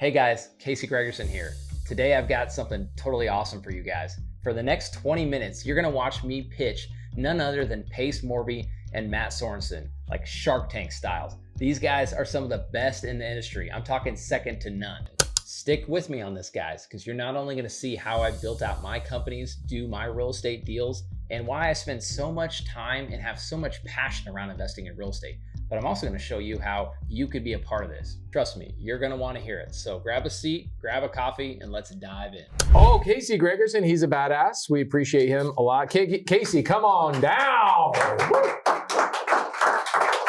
Hey guys, Casey Gregerson here. Today I've got something totally awesome for you guys. For the next 20 minutes, you're gonna watch me pitch none other than Pace Morby and Matt Sorensen, like Shark Tank styles. These guys are some of the best in the industry. I'm talking second to none. Stick with me on this, guys, because you're not only gonna see how I built out my companies, do my real estate deals, and why I spend so much time and have so much passion around investing in real estate, but I'm also gonna show you how you could be a part of this. Trust me, you're gonna wanna hear it. So grab a seat, grab a coffee, and let's dive in. Oh, Casey Gregerson, he's a badass. We appreciate him a lot. Casey, come on down.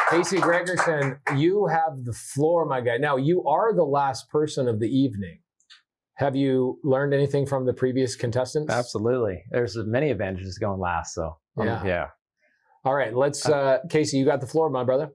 Casey Gregerson, you have the floor, my guy. Now, you are the last person of the evening. Have you learned anything from the previous contestants? Absolutely. There's many advantages going last, so yeah. All right, let's, Casey, you got the floor, my brother.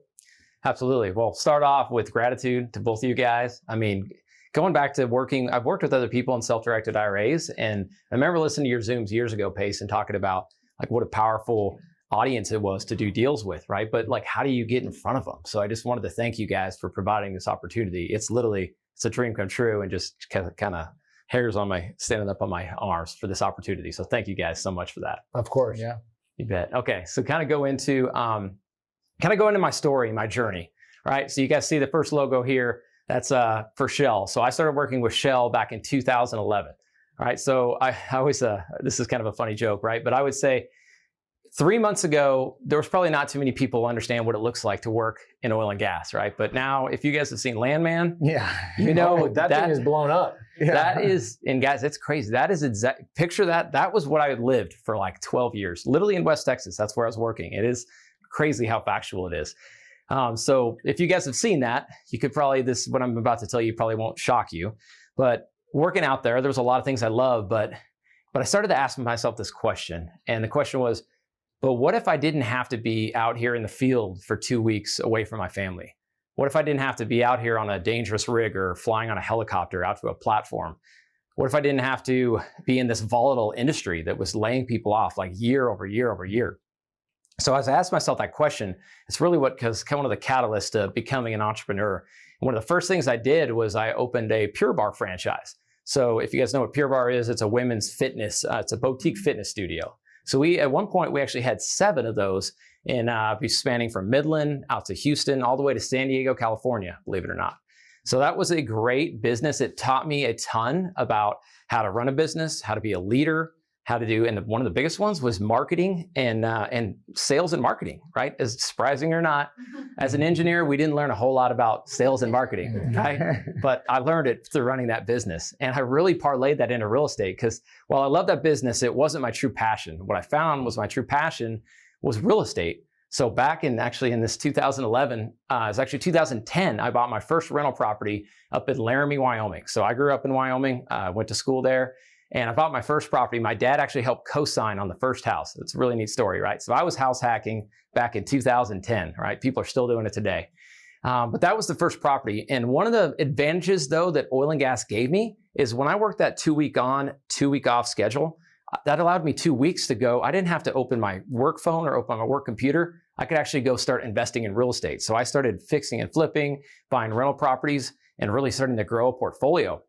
Absolutely. Well, start off with gratitude to both of you guys. I mean, going back to working, I've worked with other people in self-directed IRAs, and I remember listening to your Zooms years ago, Pace, and talking about like what a powerful audience it was to do deals with, right? But like, how do you get in front of them? So I just wanted to thank you guys for providing this opportunity. It's a dream come true, and just kind of hairs on standing up on my arms for this opportunity. So thank you guys so much for that. Of course. Yeah. You bet. Okay. So kind of go into my story, my journey, right? So you guys see the first logo here, that's for Shell. So I started working with Shell back in 2011. All right. So I always, this is kind of a funny joke, right? But I would say 3 months ago, there was probably not too many people who understand what it looks like to work in oil and gas, right? But now, if you guys have seen Landman, you know, that thing is blown up. Yeah. That is, and guys, it's crazy. That is picture that. That was what I lived for like 12 years, literally in West Texas. That's where I was working. It is crazy how factual it is. So if you guys have seen that, you could probably, what I'm about to tell you probably won't shock you, but working out there was a lot of things I love, but I started to ask myself this question. And the question was, but what if I didn't have to be out here in the field for 2 weeks away from my family? What if I didn't have to be out here on a dangerous rig or flying on a helicopter out to a platform? What if I didn't have to be in this volatile industry that was laying people off like year over year over year? So as I asked myself that question, it's really because one of the catalysts to becoming an entrepreneur. And one of the first things I did was I opened a Pure Barre franchise. So if you guys know what Pure Barre is, it's a women's fitness, it's a boutique fitness studio. So at one point, we actually had 7 of those spanning from Midland out to Houston, all the way to San Diego, California, believe it or not. So that was a great business. It taught me a ton about how to run a business, how to be a leader, how to do, and one of the biggest ones was marketing and sales and marketing, right? As surprising or not, as an engineer, we didn't learn a whole lot about sales and marketing, right? But I learned it through running that business. And I really parlayed that into real estate because while I love that business, it wasn't my true passion. What I found was my true passion was real estate. So back in this 2011, it's actually 2010, I bought my first rental property up in Laramie, Wyoming. So I grew up in Wyoming, went to school there. And I bought my first property. My dad actually helped co-sign on the first house. It's a really neat story, right? So I was house hacking back in 2010, right? People are still doing it today. But that was the first property. And one of the advantages, though, that oil and gas gave me is when I worked that 2 week on, 2 week off schedule, that allowed me 2 weeks to go. I didn't have to open my work phone or open my work computer. I could actually go start investing in real estate. So I started fixing and flipping, buying rental properties, and really starting to grow a portfolio.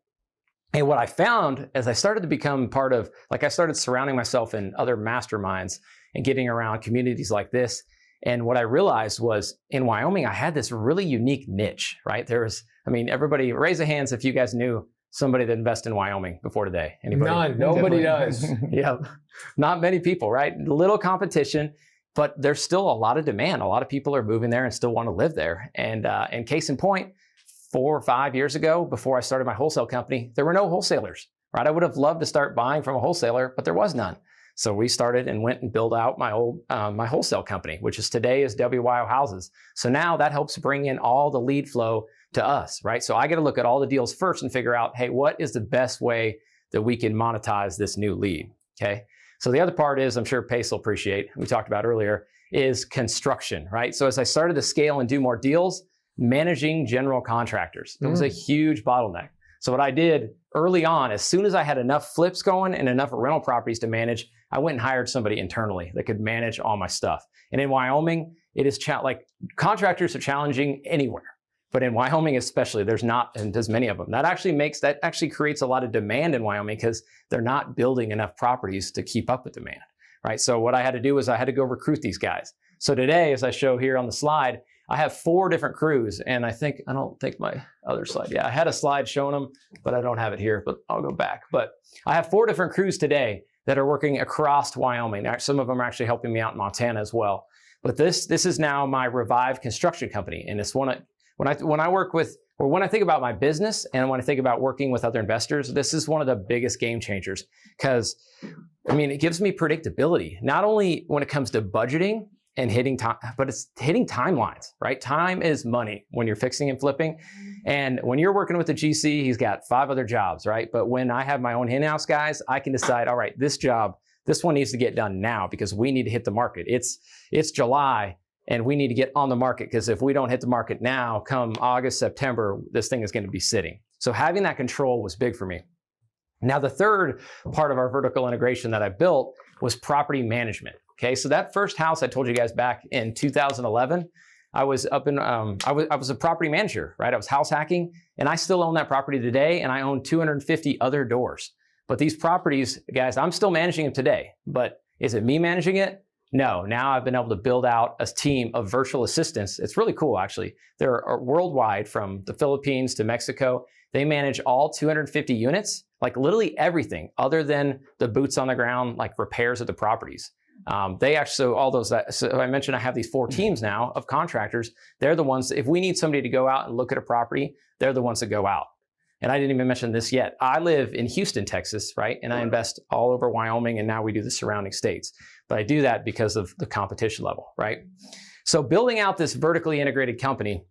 And what I found as I started to become part of, I started surrounding myself in other masterminds and getting around communities like this. And what I realized was in Wyoming, I had this really unique niche, right? Everybody raise their hands if you guys knew somebody that invested in Wyoming before today. Anybody? None. Nobody does. Yeah. Not many people, right? Little competition, but there's still a lot of demand. A lot of people are moving there and still want to live there. And case in point, 4 or 5 years ago, before I started my wholesale company, there were no wholesalers, right? I would have loved to start buying from a wholesaler, but there was none. So we started and went and built out my wholesale company, which today is WYO Houses. So now that helps bring in all the lead flow to us, right? So I got to look at all the deals first and figure out, hey, what is the best way that we can monetize this new lead, okay? So the other part is, I'm sure Pace will appreciate, we talked about earlier, is construction, right? So as I started to scale and do more deals, managing general contractors. It was a huge bottleneck. So what I did early on, as soon as I had enough flips going and enough rental properties to manage, I went and hired somebody internally that could manage all my stuff. And in Wyoming, it is contractors are challenging anywhere. But in Wyoming especially, there's not as many of them. That actually creates a lot of demand in Wyoming because they're not building enough properties to keep up with demand, right? So what I had to do was I had to go recruit these guys. So today, as I show here on the slide, I have 4 different crews, and I don't think my other slide, yeah, I had a slide showing them, but I don't have it here, but I'll go back. But I have 4 different crews today that are working across Wyoming. Some of them are actually helping me out in Montana as well. But this is now my Revive construction company, and it's when I work with, or when I think about my business and when I think about working with other investors, this is one of the biggest game changers because, I mean, it gives me predictability, not only when it comes to budgeting and hitting time, but it's hitting timelines, right? Time is money when you're fixing and flipping. And when you're working with the GC, he's got 5 other jobs, right? But when I have my own in-house guys, I can decide, all right, this one needs to get done now because we need to hit the market. It's July and we need to get on the market because if we don't hit the market now, come August, September, this thing is going to be sitting. So having that control was big for me. Now, the third part of our vertical integration that I built was property management. Okay, so that first house I told you guys back in 2011, I was a property manager, right? I was house hacking, and I still own that property today, and I own 250 other doors. But these properties, guys, I'm still managing them today. But is it me managing it? No. Now I've been able to build out a team of virtual assistants. It's really cool, actually. They're worldwide, from the Philippines to Mexico. They manage all 250 units, like literally everything other than the boots on the ground, like repairs of the properties. They actually, so I mentioned I have these 4 teams now of contractors. They're the ones, if we need somebody to go out and look at a property, they're the ones that go out. And I didn't even mention this yet. I live in Houston, Texas, right? And I invest all over Wyoming, and now we do the surrounding states. But I do that because of the competition level, right? So building out this vertically integrated company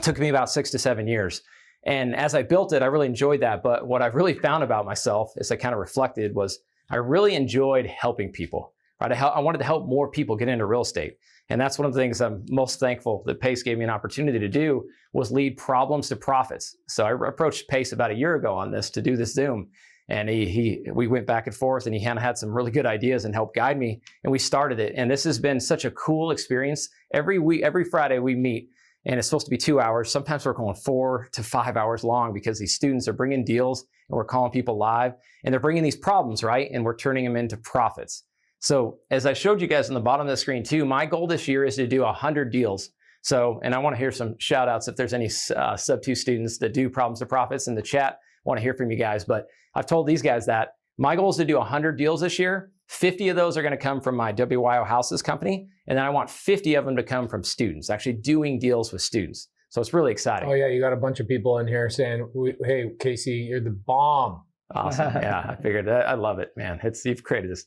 took me about 6 to 7 years. And as I built it, I really enjoyed that. But what I really found about myself, as I kind of reflected, was I really enjoyed helping people. Right? I wanted to help more people get into real estate. And that's one of the things I'm most thankful that Pace gave me an opportunity to do, was lead problems to profits. So I approached Pace about a year ago on this to do this Zoom. And we went back and forth, and he kind of had some really good ideas and helped guide me. And we started it. And this has been such a cool experience. Every Friday we meet, and it's supposed to be 2 hours. Sometimes we're going 4 to 5 hours long because these students are bringing deals and we're calling people live, and they're bringing these problems, right? And we're turning them into profits. So as I showed you guys on the bottom of the screen too, my goal this year is to do 100 deals. So, and I want to hear some shout outs if there's any sub-2 students that do problems to profits in the chat. I want to hear from you guys, but I've told these guys that my goal is to do 100 deals this year. 50 of those are going to come from my WYO Houses company. And then I want 50 of them to come from students, actually doing deals with students. So it's really exciting. Oh yeah, you got a bunch of people in here saying, hey, Casey, you're the bomb. Awesome. Yeah, I figured that. I love it, man. You've created this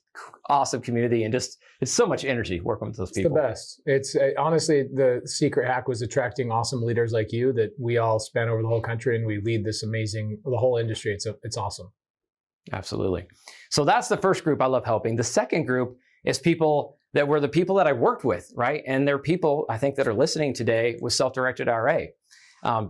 awesome community, and just, it's so much energy working with those people. It's the best. It's honestly, the secret hack was attracting awesome leaders like you that we all span over the whole country, and we lead this amazing, the whole industry. It's awesome. Absolutely. So that's the first group I love helping. The second group is people that were the people that I worked with, right? And they're people, I think, that are listening today with self-directed IRA.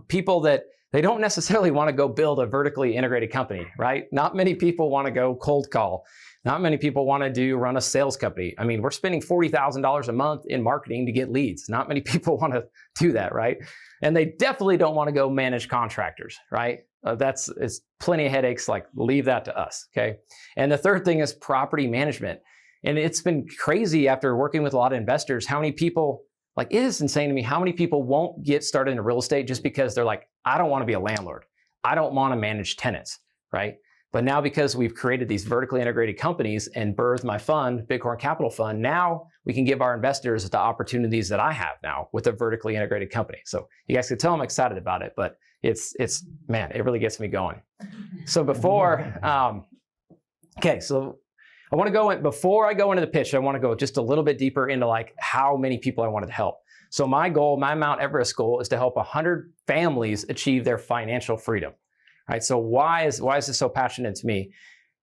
People that they don't necessarily want to go build a vertically integrated company, right? Not many people want to go cold call. Not many people want to run a sales company. I mean, we're spending $40,000 a month in marketing to get leads. Not many people want to do that, right? And they definitely don't want to go manage contractors, right? It's plenty of headaches. Like, leave that to us, okay? And the third thing is property management. And it's been crazy after working with a lot of investors, how many people, like, it is insane to me how many people won't get started in real estate just because they're like, I don't want to be a landlord. I don't want to manage tenants, right? But now, because we've created these vertically integrated companies and birthed my fund, Bighorn Capital Fund, now we can give our investors the opportunities that I have now with a vertically integrated company. So you guys can tell I'm excited about it, but it's man, it really gets me going. So before, okay, so I want to go in, before I go into the pitch, I want to go just a little bit deeper into like how many people I wanted to help. So my goal, my Mount Everest goal, is to help 100 families achieve their financial freedom. Right? So why is this so passionate to me?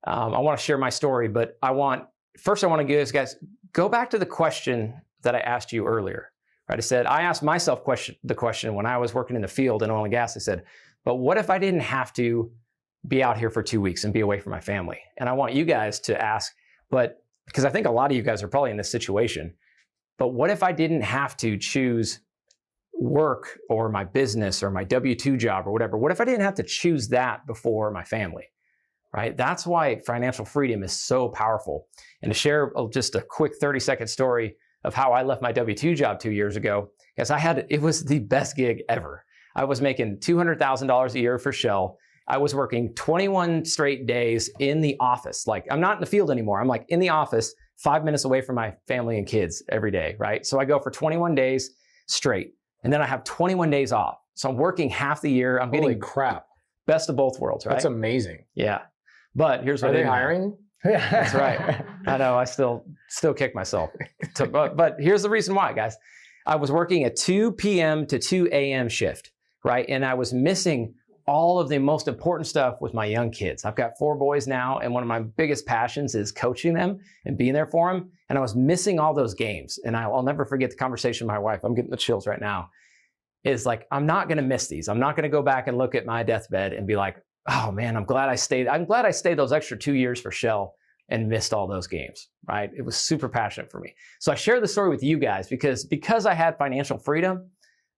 I want to share my story, but I want to give you guys, go back to the question that I asked you earlier. Right? I asked myself the question when I was working in the field in oil and gas. I said, but what if I didn't have to be out here for 2 weeks and be away from my family? And I want you guys to ask, but because I think a lot of you guys are probably in this situation, but what if I didn't have to choose work or my business or my W-2 job or whatever? What if I didn't have to choose that before my family, right? That's why financial freedom is so powerful. And to share just a quick 30-second story of how I left my W-2 job 2 years ago, because it was the best gig ever. I was making $200,000 a year for Shell. I was working 21 straight days in the office. Like, I'm not in the field anymore. I'm like in the office, 5 minutes away from my family and kids every day, right? So I go for 21 days straight, and then I have 21 days off. So I'm working half the year. I'm Holy getting crap. best of both worlds, right? That's amazing. Yeah. But here's what Are they hiring? That's right. I know. I still kick myself. But here's the reason why, guys. I was working a 2 p.m. to 2 a.m. shift, right? And I was missing all of the most important stuff with my young kids. I've got 4 boys now, and one of my biggest passions is coaching them and being there for them. And I was missing all those games. And I'll never forget the conversation with my wife. I'm getting the chills right now. Is like, I'm not going to miss these. I'm not going to go back and look at my deathbed and be like, oh man, I'm glad I stayed those extra 2 years for Shell and missed all those games, right? It was super passionate for me. So I share the story with you guys because I had financial freedom,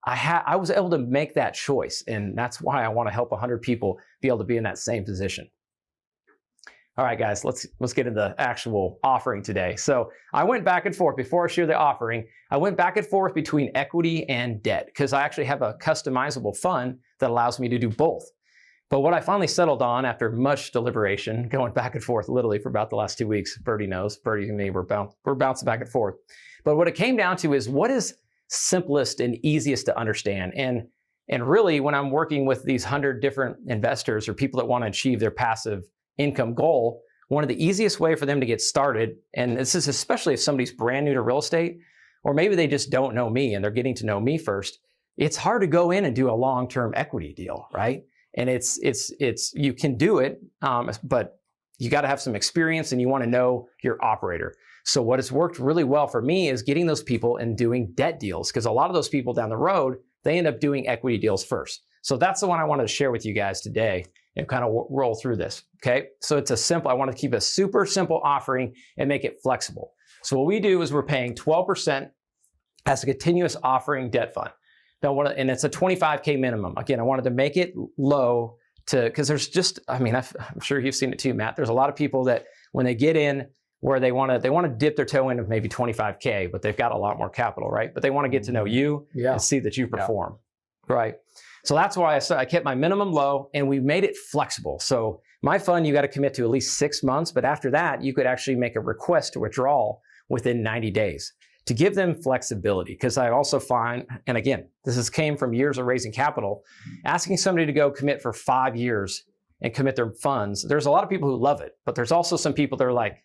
I was able to make that choice. And that's why I want to help 100 people be able to be in that same position. All right, guys, let's get into the actual offering today. So I went back and forth before I share the offering. I went back and forth between equity and debt because I actually have a customizable fund that allows me to do both. But what I finally settled on after much deliberation, going back and forth literally for about the last 2 weeks, Birdie knows, Birdie and me, we're bouncing back and forth. But what it came down to is what is simplest and easiest to understand. And really, when I'm working with these 100 different investors or people that want to achieve their passive income goal, one of the easiest way for them to get started, and this is especially if somebody's brand new to real estate, or maybe they just don't know me and they're getting to know me first, it's hard to go in and do a long-term equity deal, right? And you can do it, but you got to have some experience and you want to know your operator. So what has worked really well for me is getting those people and doing debt deals, because a lot of those people down the road, they end up doing equity deals first. So that's the one I wanted to share with you guys today and kind of roll through this, okay? So I want to keep a super simple offering and make it flexible. So what we do is we're paying 12% as a continuous offering debt fund. And it's a 25K minimum. Again, I wanted to make it low because there's just, I'm sure you've seen it too, Matt. There's a lot of people that when they get in where they want to dip their toe into maybe 25K, but they've got a lot more capital, right? But they want to get to know you and see that you perform, right? So that's why I kept my minimum low and we made it flexible. So my fund, you got to commit to at least 6 months, but after that, you could actually make a request to withdraw within 90 days. To give them flexibility, because I also find, and again, came from years of raising capital, asking somebody to go commit for 5 years and commit their funds. There's a lot of people who love it, but there's also some people that are like,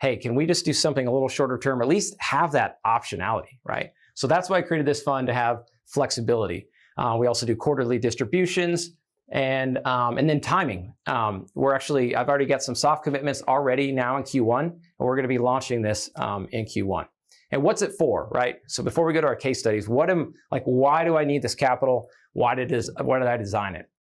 hey, can we just do something a little shorter term, at least have that optionality, right? So that's why I created this fund, to have flexibility. We also do quarterly distributions and then timing. I've already got some soft commitments already now in Q1, and we're going to be launching this in Q1. And what's it for, right? So before we go to our case studies, why do I need this capital? Why did I design it?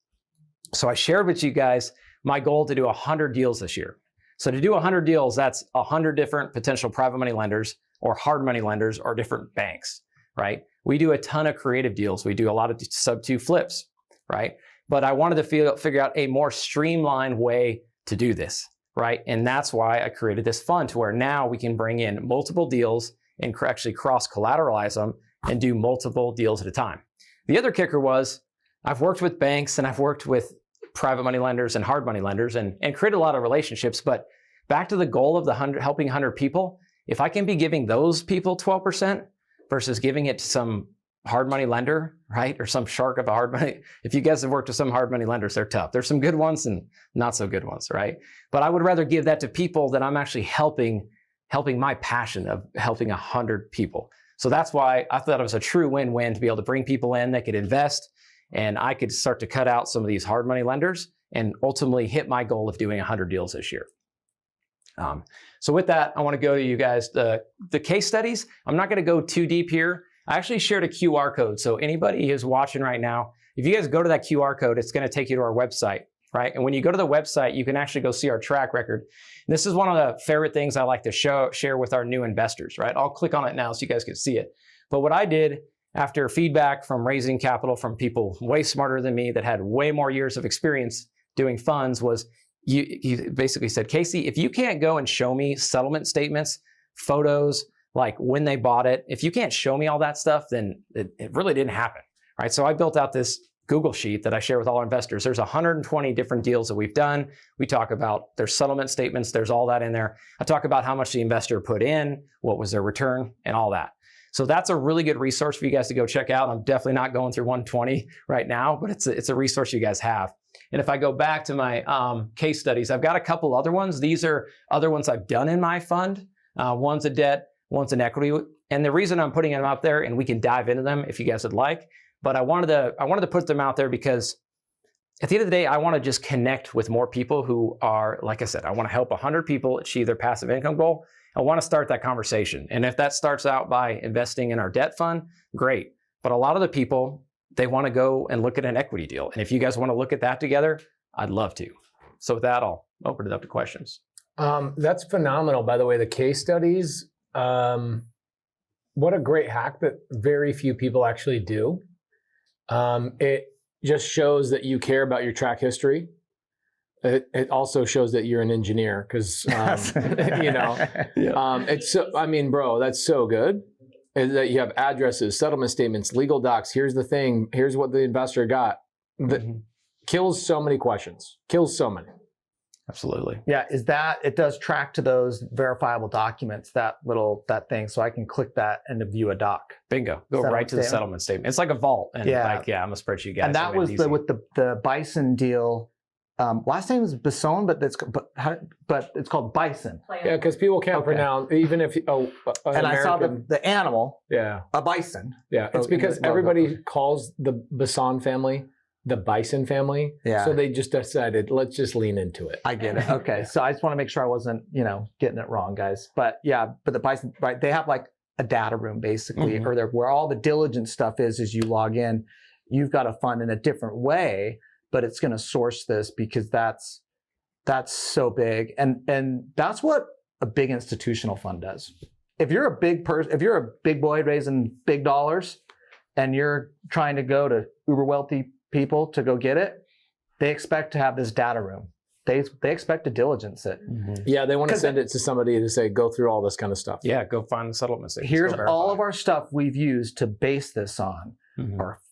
So I shared with you guys my goal to do 100 deals this year. So to do 100 deals, that's 100 different potential private money lenders or hard money lenders or different banks, right? We do a ton of creative deals. We do a lot of sub-2 flips, right? But I wanted to figure out a more streamlined way to do this, right? And that's why I created this fund, to where now we can bring in multiple deals and actually cross-collateralize them and do multiple deals at a time. The other kicker was I've worked with banks and I've worked with private money lenders and hard money lenders and created a lot of relationships. But back to the goal of helping 100 people, if I can be giving those people 12% versus giving it to some hard money lender, right? Or some shark of a hard money. If you guys have worked with some hard money lenders, they're tough. There's some good ones and not so good ones, right? But I would rather give that to people that I'm actually helping my passion of helping 100 people. So that's why I thought it was a true win-win to be able to bring people in that could invest, and I could start to cut out some of these hard money lenders and ultimately hit my goal of doing 100 deals this year. So with that, I want to go to you guys, the case studies. I'm not going to go too deep here. I actually shared a QR code. So anybody who's watching right now, if you guys go to that QR code, it's going to take you to our website, right? And when you go to the website, you can actually go see our track record. And this is one of the favorite things I like to share with our new investors, right? I'll click on it now so you guys can see it. But what I did, after feedback from raising capital from people way smarter than me that had way more years of experience doing funds was, he basically said, Casey, if you can't go and show me settlement statements, photos, like when they bought it, if you can't show me all that stuff, then it really didn't happen, right? So I built out this Google sheet that I share with all our investors. There's 120 different deals that we've done. We talk about their settlement statements. There's all that in there. I talk about how much the investor put in, what was their return, and all that. So that's a really good resource for you guys to go check out. I'm definitely not going through 120 right now, but it's a resource you guys have. And if I go back to my case studies, I've got a couple other ones. These are other ones I've done in my fund. One's a debt, one's an equity. And the reason I'm putting them out there, and we can dive into them if you guys would like, but I wanted to put them out there because at the end of the day, I want to just connect with more people who are, like I said, I want to help 100 people achieve their passive income goal. I want to start that conversation. And if that starts out by investing in our debt fund, great. But a lot of the people, they want to go and look at an equity deal. And if you guys want to look at that together, I'd love to. So with that, I'll open it up to questions. That's phenomenal, by the way, the case studies. What a great hack that very few people actually do. It just shows that you care about your track history. It also shows that you're an engineer because, you know, it's so, I mean, bro, that's so good. That you have addresses, settlement statements, legal docs. Here's the thing. Here's what the investor got. That kills so many questions. Kills so many. Absolutely. Yeah, is that, it does track to those verifiable documents, that thing, so I can click that and view a doc. Bingo. Go right to the settlement statement. It's like a vault. And like, yeah, I'm a spreadsheet guy. And that was with the Bison deal. Last name is Bison, but it's called Bison. Yeah, because people can't pronounce, even if, and American, I saw the animal, a bison. Yeah, it's because everybody calls the Bison family the Bison family. Yeah. So they just decided, let's just lean into it. I get it. Okay. So I just want to make sure I wasn't, getting it wrong, guys. But yeah, but the Bison, right, they have like a data room basically, or where all the diligence stuff is you log in. You've got a fund in a different way, but it's going to source this because that's so big. And that's what a big institutional fund does. If you're a big person, if you're a big boy raising big dollars and you're trying to go to uber wealthy people to go get it, they expect to have this data room. They expect to diligence it. Yeah, they want to send it to somebody to say, go through all this kind of stuff. Yeah, go find the settlement statements. Here's all of our stuff we've used to base this on.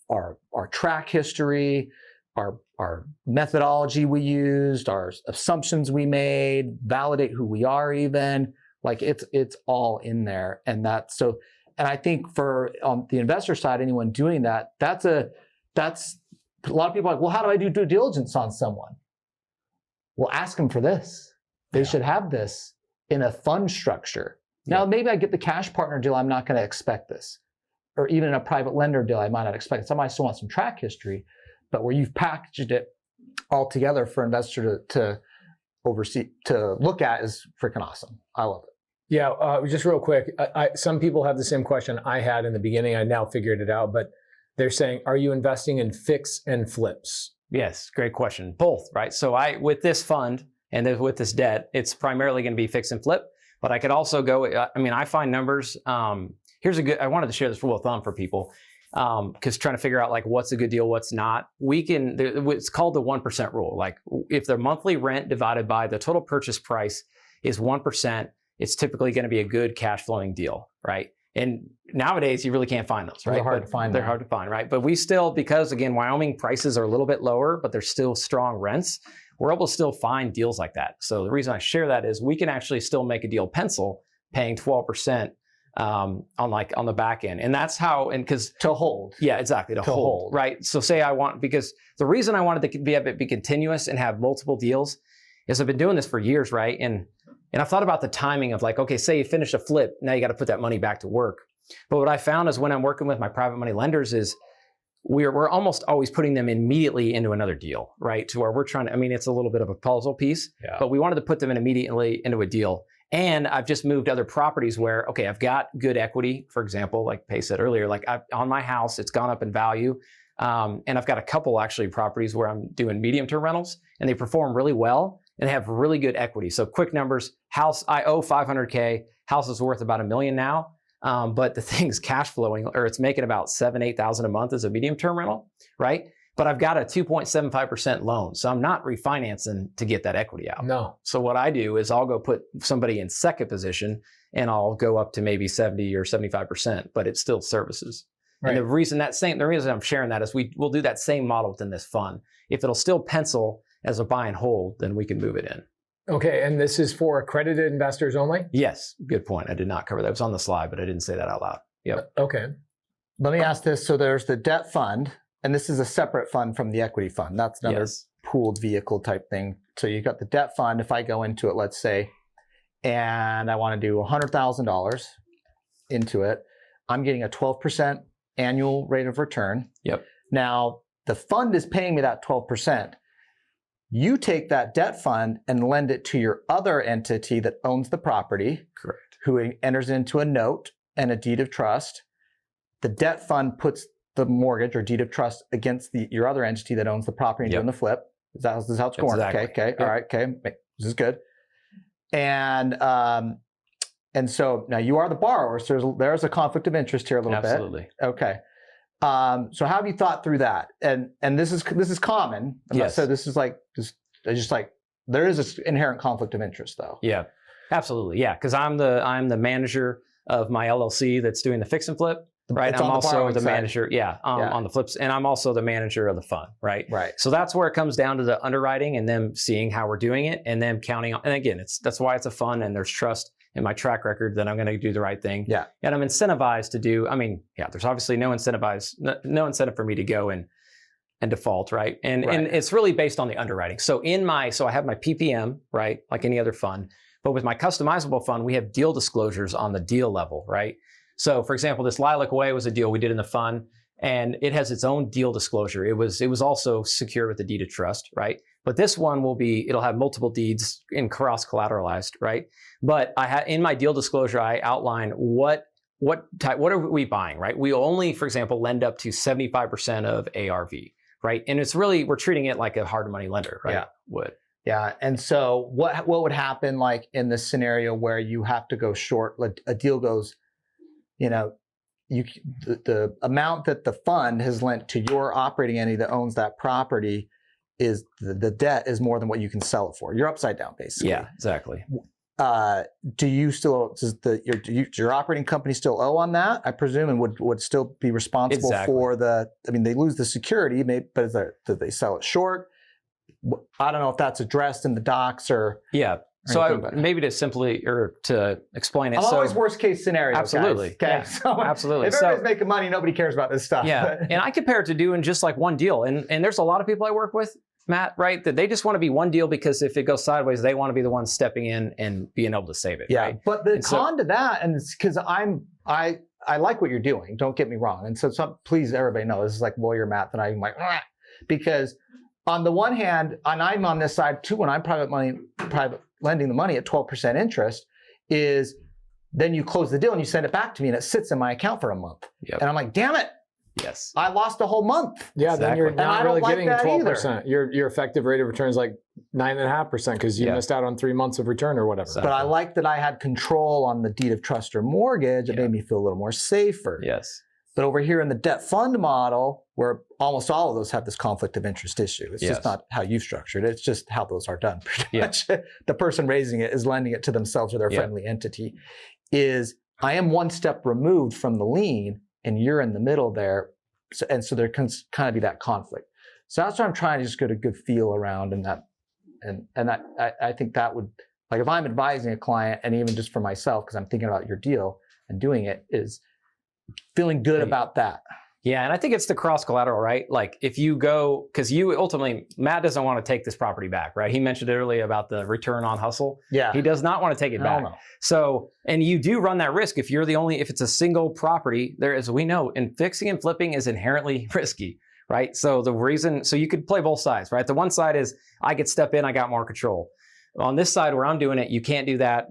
Our track history, our methodology we used, our assumptions we made, validate who we are even. Like it's all in there. And I think for on the investor side, anyone doing that, that's a lot of people are like, well, how do I do due diligence on someone? Well, ask them for this. They should have this in a fund structure. Now, maybe I get the cash partner deal, I'm not going to expect this. Or even in a private lender deal, I might not expect it. Somebody still wants some track history, but where you've packaged it all together for an investor to oversee, to look at is freaking awesome. I love it. Yeah, just real quick. Some people have the same question I had in the beginning. I now figured it out, but they're saying, are you investing in fix and flips? Yes, great question. Both, right? So with this fund and with this debt, it's primarily going to be fix and flip, but I could also go, I find numbers. I wanted to share this rule of thumb for people because trying to figure out like what's a good deal, what's not. It's called the 1% rule. Like if the monthly rent divided by the total purchase price is 1%, it's typically going to be a good cash flowing deal, right? And nowadays, you really can't find those, right? They're hard to find. They're hard to find, right? But we still, because again, Wyoming prices are a little bit lower, but they're still strong rents, we're able to still find deals like that. So the reason I share that is we can actually still make a deal pencil paying 12% on the back end. And that's how, to hold. Yeah, exactly. To hold, right? So say because the reason I wanted to be continuous and have multiple deals is I've been doing this for years, right? And I've thought about the timing of like, okay, say you finish a flip, now you got to put that money back to work. But what I found is when I'm working with my private money lenders is we're almost always putting them immediately into another deal, right? To where we're trying to, it's a little bit of a puzzle piece, but we wanted to put them immediately into a deal. And I've just moved other properties where, okay, I've got good equity, for example, like Pay said earlier, like on my house, it's gone up in value. And I've got a couple actually properties where I'm doing medium-term rentals and they perform really well. And they have really good equity. So quick numbers, house, I owe $500K, house is worth about $1 million now. But the thing's cash flowing, or it's making about $7,000-8,000 a month as a medium term rental, right? But I've got a 2.75% loan, so I'm not refinancing to get that equity out. No. So what I do is I'll go put somebody in second position, and I'll go up to maybe 70 or 75%, but it still services. Right. And the reason I'm sharing that is we'll do that same model within this fund. If it'll still pencil as a buy and hold, then we can move it in. Okay, and this is for accredited investors only? Yes, good point. I did not cover that. It was on the slide, but I didn't say that out loud. Yep. Okay. Let me ask this. So there's the debt fund, and this is a separate fund from the equity fund. That's another pooled vehicle type thing. So you've got the debt fund. If I go into it, let's say, and I want to do $100,000 into it, I'm getting a 12% annual rate of return. Yep. Now, the fund is paying me that 12%. You take that debt fund and lend it to your other entity that owns the property. Correct. Who enters into a note and a deed of trust. The debt fund puts the mortgage or deed of trust against your other entity that owns the property and doing the flip. Is that how it's going? Exactly. Okay. Yep. All right. Okay. This is good. And so now you are the borrower, so there's a conflict of interest here a little bit. Absolutely. Okay. So how have you thought through that? And this is common. Yes. So this is just like there is an inherent conflict of interest though. Yeah. Absolutely. Yeah. Because I'm the manager of my LLC that's doing the fix and flip. Right. I'm also the manager. On the flips, and I'm also the manager of the fund. Right. Right. So that's where it comes down to the underwriting and them seeing how we're doing it and them counting on. And again, that's why it's a fund, and there's trust in my track record that I'm going to do the right thing. Yeah. And I'm incentivized to do. I mean, there's obviously no incentive for me to go and default. Right. And it's really based on the underwriting. So I have my PPM, right, like any other fund, but with my customizable fund, we have deal disclosures on the deal level, right? So, for example, this Lilac Way was a deal we did in the fund, and it has its own deal disclosure. It was also secured with the deed of trust, right? But this one it'll have multiple deeds in cross-collateralized, right? But in my deal disclosure, I outline what are we buying, right? We only, for example, lend up to 75% of ARV, right? And it's really, we're treating it like a hard money lender, right? Yeah. Would. Yeah. And so what would happen like in this scenario where you have to go short, like a deal goes, the amount that the fund has lent to your operating entity that owns that property is the debt is more than what you can sell it for. You're upside down, basically. Yeah, exactly. Does your operating company still owe on that? I presume, and would still be responsible for they lose the security, but did they sell it short? I don't know if that's addressed in the docs or. Yeah. So maybe to explain it. I'm always worst case scenario. Absolutely. Guys. Okay. Yeah, absolutely. If everybody's making money, nobody cares about this stuff. Yeah. And I compare it to doing just like one deal. And there's a lot of people I work with, Matt, right? That they just want to be one deal because if it goes sideways, they want to be the ones stepping in and being able to save it. Yeah. Right? But the con to that, and it's because I like what you're doing. Don't get me wrong. And so please, everybody know this is like lawyer math, and I'm like, because on the one hand, and I'm on this side too, when I'm private lending the money at 12% interest, is then you close the deal and you send it back to me and it sits in my account for a month. Yep. And I'm like, damn it. Yes. I lost a whole month. Yeah, then you're not really getting 12%. Either. Your effective rate of return is like 9.5% because you missed out on 3 months of return or whatever. Exactly. But I like that I had control on the deed of trust or mortgage. It made me feel a little more safer. Yes. But over here in the debt fund model, where almost all of those have this conflict of interest issue, it's just not how you've structured it. It's just how those are done. Pretty much. The person raising it is lending it to themselves or their friendly entity. I am one step removed from the lien, and you're in the middle there. So there can kind of be that conflict. So that's what I'm trying to just get a good feel around, and I think that would, like if I'm advising a client, and even just for myself, because I'm thinking about your deal and doing it, is feeling good about that. Yeah, and I think it's the cross-collateral, right? Like if you go, because you ultimately, Matt doesn't want to take this property back, right? He mentioned earlier about the return on hustle. Yeah. He does not want to take it back. No. So, and you do run that risk if if it's a single property, we know, and fixing and flipping is inherently risky, right? So you could play both sides, right? The one side is I could step in, I got more control. On this side where I'm doing it, you can't do that.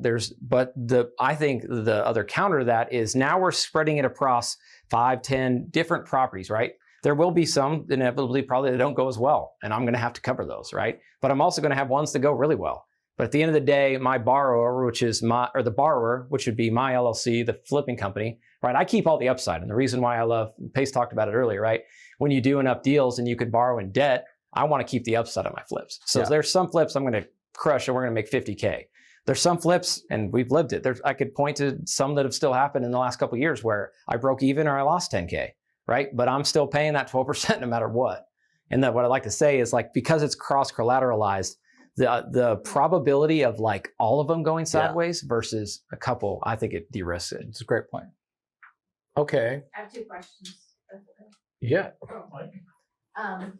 I think the other counter to that is now we're spreading it across 5, 10 different properties, right? There will be some inevitably probably that don't go as well, and I'm going to have to cover those, right? But I'm also going to have ones that go really well. But at the end of the day, my borrower, the borrower, which would be my LLC, the flipping company, right? I keep all the upside. And the reason why I love, Pace talked about it earlier, right? When you do enough deals and you could borrow in debt, I want to keep the upside of my flips. So there's some flips I'm going to crush and we're going to make 50K. There's some flips, and we've lived it. I could point to some that have still happened in the last couple of years where I broke even or I lost 10K, right? But I'm still paying that 12% no matter what. And then what I like to say is like, because it's cross-collateralized, the probability of like all of them going sideways versus a couple, I think it de-risks it. It's a great point. Okay. I have 2 questions. Yeah.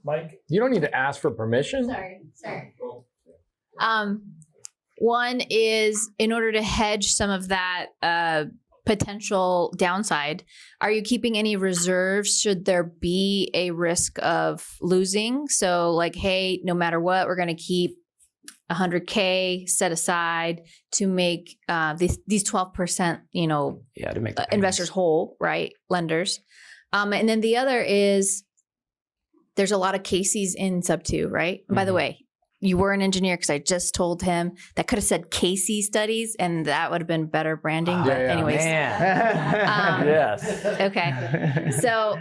Mike. You don't need to ask for permission. Sorry. One is, in order to hedge some of that potential downside, are you keeping any reserves should there be a risk of losing? So like, hey, no matter what, we're going to keep 100K set aside to make these 12%, to make investors whole, right? Lenders. And then the other is, there's a lot of Casey's in sub 2, right? By the way, you were an engineer, because I just told him that could have said Casey studies, and that would have been better branding. But anyways, yes. Okay. So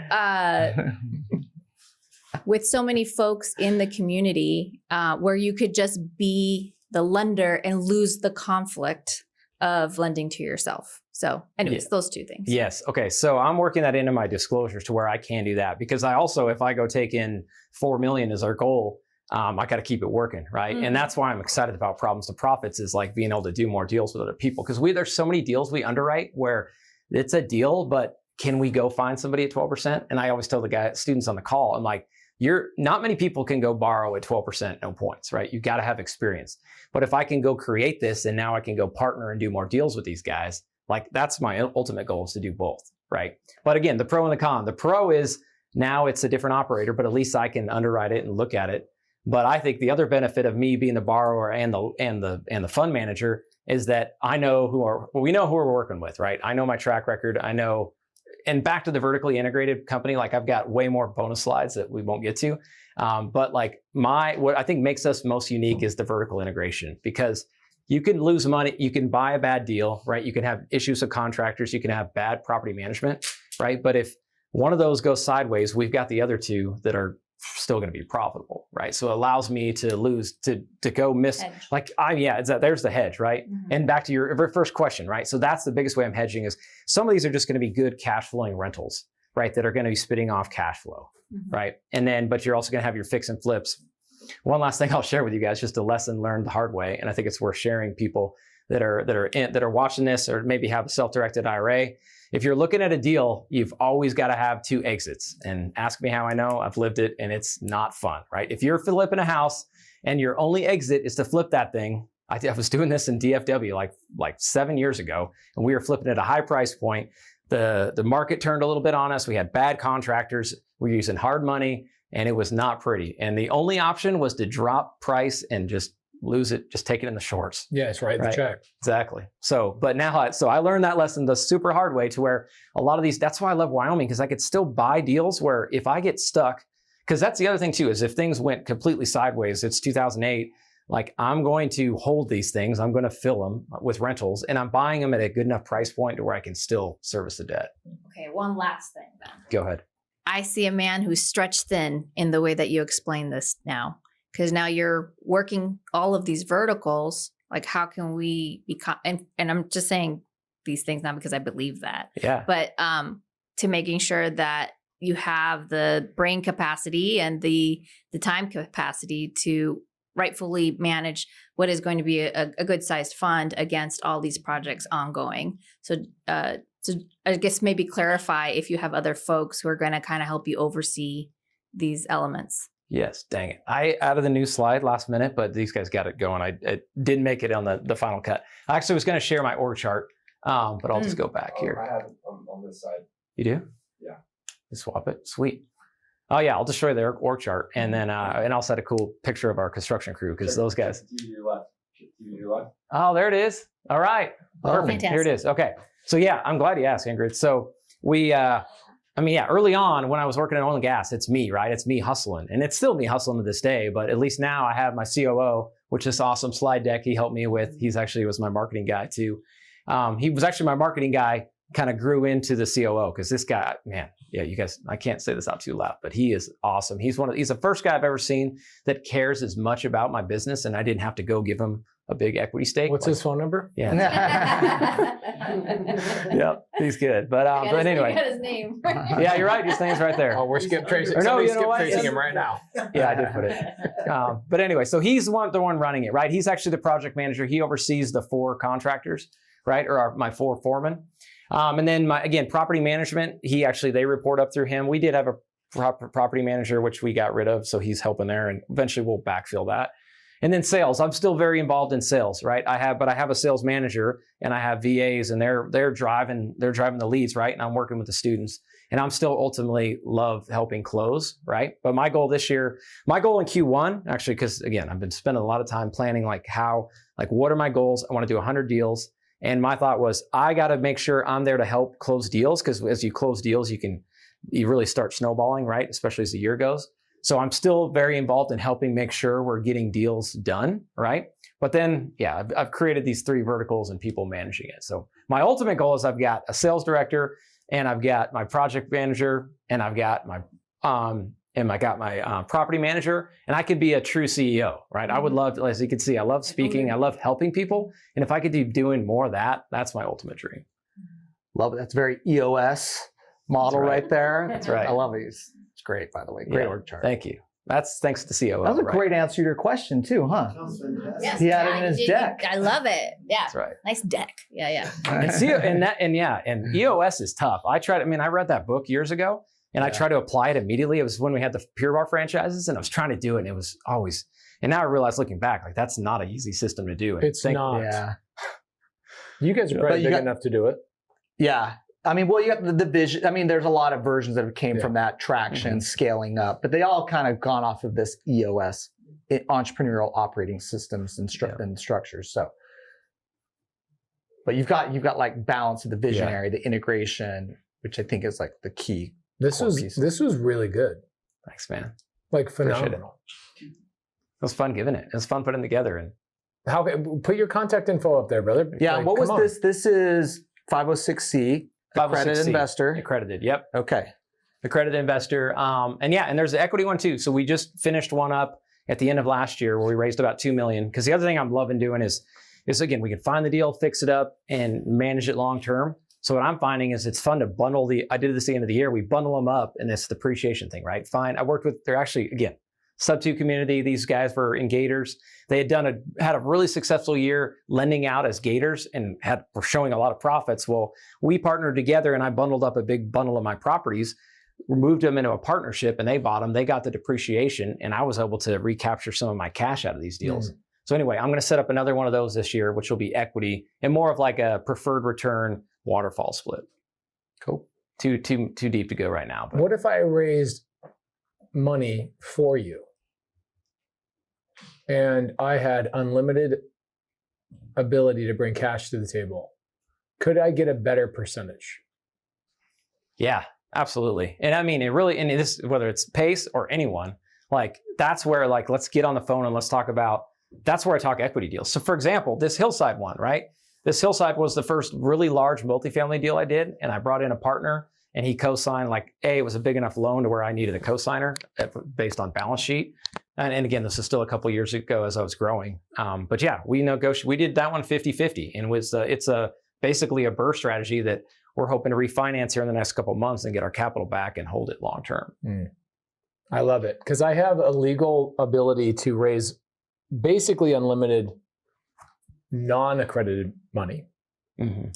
with so many folks in the community, where you could just be the lender and lose the conflict of lending to yourself. So anyways, those 2 things. Yes. Okay. So I'm working that into my disclosures to where I can do that, because I also, if I go take in 4 million as our goal, I got to keep it working, right? And that's why I'm excited about Problems to Profits, is like being able to do more deals with other people. Because there's so many deals we underwrite where it's a deal, but can we go find somebody at 12%? And I always tell the students on the call, I'm like, not many people can go borrow at 12%, no points, right? You got to have experience. But if I can go create this and now I can go partner and do more deals with these guys, like that's my ultimate goal, is to do both, right? But again, the pro and the con. The pro is now it's a different operator, but at least I can underwrite it and look at it. But I think the other benefit of me being the borrower and the fund manager is that we know who we're working with, right? I know my track record. I know, and back to the vertically integrated company, like I've got way more bonus slides that we won't get to. But like what I think makes us most unique is the vertical integration, because you can lose money, you can buy a bad deal, right? You can have issues with contractors, you can have bad property management, right? But if one of those goes sideways, we've got the other 2 that are still going to be profitable, right? So it allows me to lose, to go miss, hedge. like there's the hedge, right? And back to your first question, right? So that's the biggest way I'm hedging, is some of these are just going to be good cash flowing rentals, right? That are going to be spitting off cash flow, right? And then, but you're also going to have your fix and flips. One last thing I'll share with you guys, just a lesson learned the hard way, and I think it's worth sharing. People that are watching this, or maybe have a self-directed IRA. If you're looking at a deal, you've always got to have 2 exits. And ask me how I know. I've lived it, and it's not fun, right? If you're flipping a house and your only exit is to flip that thing, I was doing this in DFW like 7 years ago, and we were flipping at a high price point. The market turned a little bit on us. We had bad contractors. We were using hard money, and it was not pretty. And the only option was to drop price and just lose it, just take it in the shorts. Yes, write the check. Exactly. But now, I learned that lesson the super hard way, to where a lot of these, that's why I love Wyoming, because I could still buy deals where if I get stuck, because that's the other thing too, is if things went completely sideways, it's 2008, like I'm going to hold these things, I'm going to fill them with rentals, and I'm buying them at a good enough price point to where I can still service the debt. Okay, one last thing then. Go ahead. I see a man who's stretched thin in the way that you explain this now, because now you're working all of these verticals. Like, how can we become, and I'm just saying these things not because I believe that, but to making sure that you have the brain capacity and the time capacity to rightfully manage what is going to be a good sized fund against all these projects ongoing. So I guess maybe clarify if you have other folks who are going to kind of help you oversee these elements. Yes, dang it. I added the new slide last minute, but these guys got it going. I didn't make it on the final cut. I actually was going to share my org chart, but I'll just go back here. I have it on this side. You do? Yeah. You swap it? Sweet. Oh yeah, I'll just show you the org chart, and then and I'll set a cool picture of our construction crew, because those guys. Oh, there it is. All right. Perfect. Fantastic. Here it is. Okay. So yeah, I'm glad you asked, Ingrid. So we I mean, yeah, early on when I was working in oil and gas, it's me, right? It's me hustling. And it's still me hustling to this day, but at least now I have my COO, which is awesome slide deck he helped me with. He's actually was my marketing guy too. He was actually my marketing guy, kind of grew into the COO because this guy, man, yeah, you guys, I can't say this out too loud, but he is awesome. He's the first guy I've ever seen that cares as much about my business, and I didn't have to go give him a big equity stake. What's his phone number? Yeah. Yep, he's good. But anyway. You got his name. Yeah, you're right. His name's right there. Oh, we're skip tracing. Or no, Somebody's you know skip what? tracing him right now. Yeah, I did put it. But anyway, so he's the one running it, right? He's actually the project manager. He oversees the 4 contractors, right? Or my 4 foremen. And then again, property management, they report up through him. We did have a property manager, which we got rid of. So he's helping there, and eventually we'll backfill that. And then sales, I'm still very involved in sales, right? I have a sales manager, and I have VAs, and they're driving the leads, right? And I'm working with the students, and I'm still ultimately love helping close, right? But my goal in Q1, actually, because again, I've been spending a lot of time planning what are my goals? I want to do 100 deals. And my thought was, I got to make sure I'm there to help close deals, because as you close deals, you really start snowballing, right? Especially as the year goes. So I'm still very involved in helping make sure we're getting deals done, right? But then, yeah, I've created these 3 verticals and people managing it. So my ultimate goal is I've got a sales director, and I've got my project manager, and I've got my property manager, and I could be a true CEO, right? I would love, as you can see, I love speaking, I love helping people, and if I could be doing more of that, that's my ultimate dream. Love it. That's very EOS model right there. That's right. I love it. It's great, by the way. Great org chart. Thank you. That's thanks to COO. That was a great answer to your question too, huh? Yes, He had it in his deck. I love it. Yeah. That's right. Nice deck. Yeah. And EOS is tough. I read that book years ago, and I tried to apply it immediately. It was when we had the Pure Bar franchises, and I was trying to do it, and it was always. And now I realize, looking back, that's not an easy system to do. It's not. Yeah. You guys are probably big enough to do it. Yeah. I mean, well, you got the vision. I mean, there's a lot of versions that came from that traction, scaling up, but they all kind of gone off of this EOS, entrepreneurial operating systems and structures. So, but you've got like balance of the visionary, the integration, which I think is like the key. This was really good. Thanks, man. Like phenomenal. It was fun giving it. It was fun putting it together. And put your contact info up there, brother. Yeah. What was this? This is 506C. Accredited investor. Accredited, yep. Okay. Accredited investor. And there's the equity one too. So we just finished one up at the end of last year where we raised about $2 million. Because the other thing I'm loving doing is again, we can find the deal, fix it up, and manage it long term. So what I'm finding is it's fun to bundle I did this at the end of the year, we bundle them up, and it's the appreciation thing, right? Fine. I worked with, they're actually, again, Sub-2 community. These guys were in Gators. They had had a really successful year lending out as Gators and were showing a lot of profits. Well, we partnered together, and I bundled up a big bundle of my properties, moved them into a partnership, and they bought them. They got the depreciation, and I was able to recapture some of my cash out of these deals. So anyway, I'm going to set up another one of those this year, which will be equity and more of like a preferred return waterfall split. Cool. Too deep to go right now. But. What if I raised money for you? And I had unlimited ability to bring cash to the table. Could I get a better percentage? Yeah, absolutely. And I mean, this, whether it's Pace or anyone, that's where let's get on the phone and let's talk about, that's where I talk equity deals. So for example, this Hillside one, right? This Hillside was the first really large multifamily deal I did. And I brought in a partner, and he co-signed, it was a big enough loan to where I needed a co-signer based on balance sheet. And again, this is still a couple years ago as I was growing. But yeah, we did that one 50-50. And it's basically a burst strategy that we're hoping to refinance here in the next couple of months and get our capital back and hold it long term. I love it, because I have a legal ability to raise basically unlimited non-accredited money.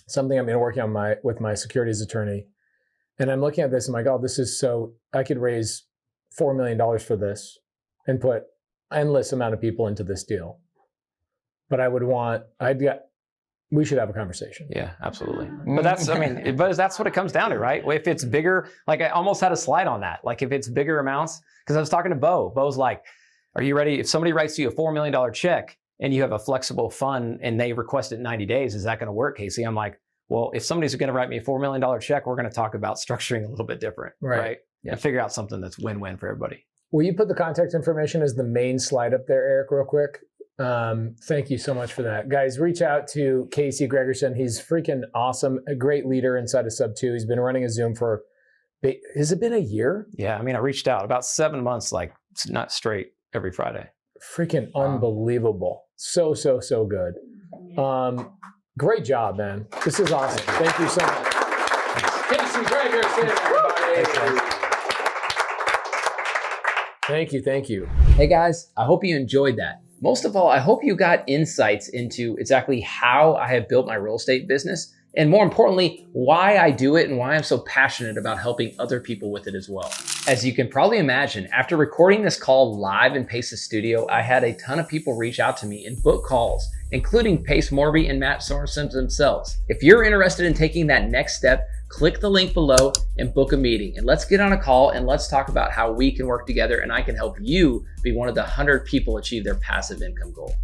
Something I've been working on with my securities attorney. And I'm looking at this and I'm like, oh, this is I could raise $4 million for this and put endless amount of people into this deal. But we should have a conversation. Yeah, absolutely. But that's what it comes down to, right? If it's bigger, I almost had a slide on that. If it's bigger amounts, because I was talking to Bo's like, are you ready? If somebody writes you a $4 million check and you have a flexible fund and they request it in 90 days, is that going to work, Casey? I'm like, Well, if somebody's going to write me a $4 million check, we're going to talk about structuring a little bit different, right? And figure out something that's win-win for everybody. Will you put the contact information as the main slide up there, Eric, real quick? Thank you so much for that. Guys, reach out to Casey Gregerson. He's freaking awesome, a great leader inside of Sub2. He's been running a Zoom for, has it been a year? Yeah, I mean, I reached out about 7 months, like not straight every Friday. Freaking unbelievable. So good. Great job, man. This is awesome. Thank you so much. Casey Gregerson, everybody. Thank you. Hey guys, I hope you enjoyed that. Most of all, I hope you got insights into exactly how I have built my real estate business, and more importantly, why I do it and why I'm so passionate about helping other people with it as well. As you can probably imagine, after recording this call live in Pace's studio, I had a ton of people reach out to me and book calls, including Pace Morby and Matt Sorensen themselves. If you're interested in taking that next step, click the link below and book a meeting, and let's get on a call and let's talk about how we can work together and I can help you be one of the 100 people achieve their passive income goal.